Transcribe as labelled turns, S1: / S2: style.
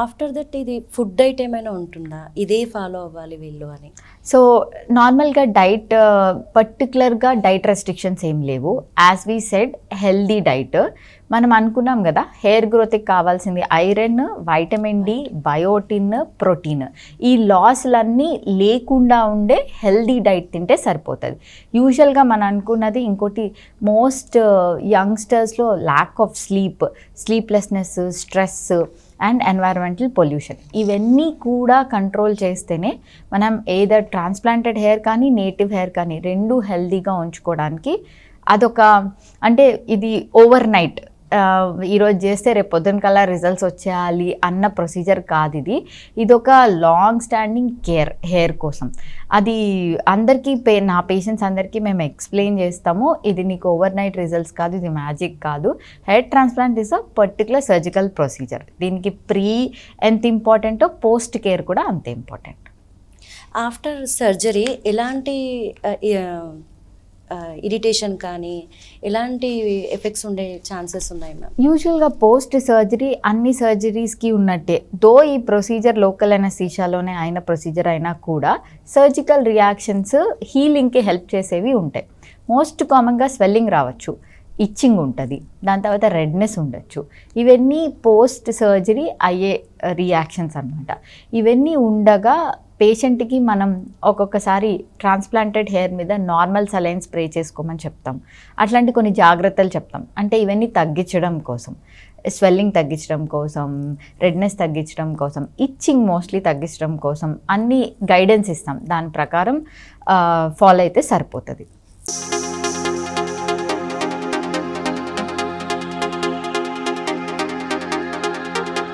S1: After that ఇది food diet ఏమైనా ఉంటుందా, ఇదే ఫాలో అవ్వాలి వీళ్ళు అని?
S2: సో నార్మల్గా డైట్ పర్టికులర్గా డైట్ రెస్ట్రిక్షన్స్ ఏం లేవు. As we said healthy diet. మనం అనుకున్నాం కదా హెయిర్ గ్రోత్కి కావాల్సింది iron, vitamin D, biotin, protein. ఈ లాస్లన్నీ లేకుండా ఉండే హెల్దీ డైట్ తింటే సరిపోతుంది. యూజువల్గా మనం అనుకున్నది ఇంకోటి, మోస్ట్ యంగ్స్టర్స్లో lack of sleeplessness, stress and environmental pollution, ఇవన్నీ కూడా కంట్రోల్ చేస్తేనే మనం ఏదర్ ట్రాన్స్ప్లాంటెడ్ హెయిర్ కానీ నేటివ్ హెయిర్ కానీ రెండు హెల్దీగా ఉంచుకోవడానికి. అదొక అంటే ఇది ఓవర్ నైట్ ఈరోజు చేస్తే రేపు పొద్దున కల్లా రిజల్ట్స్ వచ్చేయాలి అన్న ప్రొసీజర్ కాదు ఇది. ఇదొక లాంగ్ స్టాండింగ్ కేర్ హెయిర్ కోసం. అది అందరికీ నా పేషెంట్స్ అందరికీ మేము ఎక్స్ప్లెయిన్ చేస్తాము. ఇది నీకు ఓవర్ నైట్ రిజల్ట్స్ కాదు, ఇది మ్యాజిక్ కాదు. Hair transplant is a particular surgical procedure. దీనికి ప్రీ ఎంత ఇంపార్టెంటో పోస్ట్ కేర్ కూడా అంతే ఇంపార్టెంట్.
S1: ఆఫ్టర్ సర్జరీ ఎలాంటి ఇరిటేషన్ కానీ ఎలాంటి ఎఫెక్ట్స్ ఉండే ఛాన్సెస్ ఉన్నాయి మ్యామ్?
S2: యూజువల్గా పోస్ట్ సర్జరీ అన్ని సర్జరీస్కి ఉన్నట్టే, దో ఈ ప్రొసీజర్ లోకల్ అనస్థీషియాలోనే అయిన ప్రొసీజర్ అయినా కూడా సర్జికల్ రియాక్షన్స్ హీలింగ్కి హెల్ప్ చేసేవి ఉంటాయి. మోస్ట్ కామన్గా స్వెల్లింగ్ రావచ్చు, ఇచ్చింగ్ ఉంటుంది, దాని తర్వాత రెడ్నెస్ ఉండొచ్చు. ఇవన్నీ పోస్ట్ సర్జరీ అయ్యే రియాక్షన్స్ అన్నమాట. ఇవన్నీ ఉండగా పేషెంట్కి మనం ఒక్కొక్కసారి ట్రాన్స్ప్లాంటెడ్ హెయిర్ మీద నార్మల్ సలైన్ స్ప్రే చేసుకోమని చెప్తాం. అట్లాంటి కొన్ని జాగ్రత్తలు చెప్తాం. అంటే ఇవన్నీ తగ్గించడం కోసం, స్వెల్లింగ్ తగ్గించడం కోసం, రెడ్నెస్ తగ్గించడం కోసం, ఇచ్చింగ్ మోస్ట్లీ తగ్గించడం కోసం అన్ని గైడెన్స్ ఇస్తాం. దాని ప్రకారం ఫాలో అయితే సరిపోతుంది.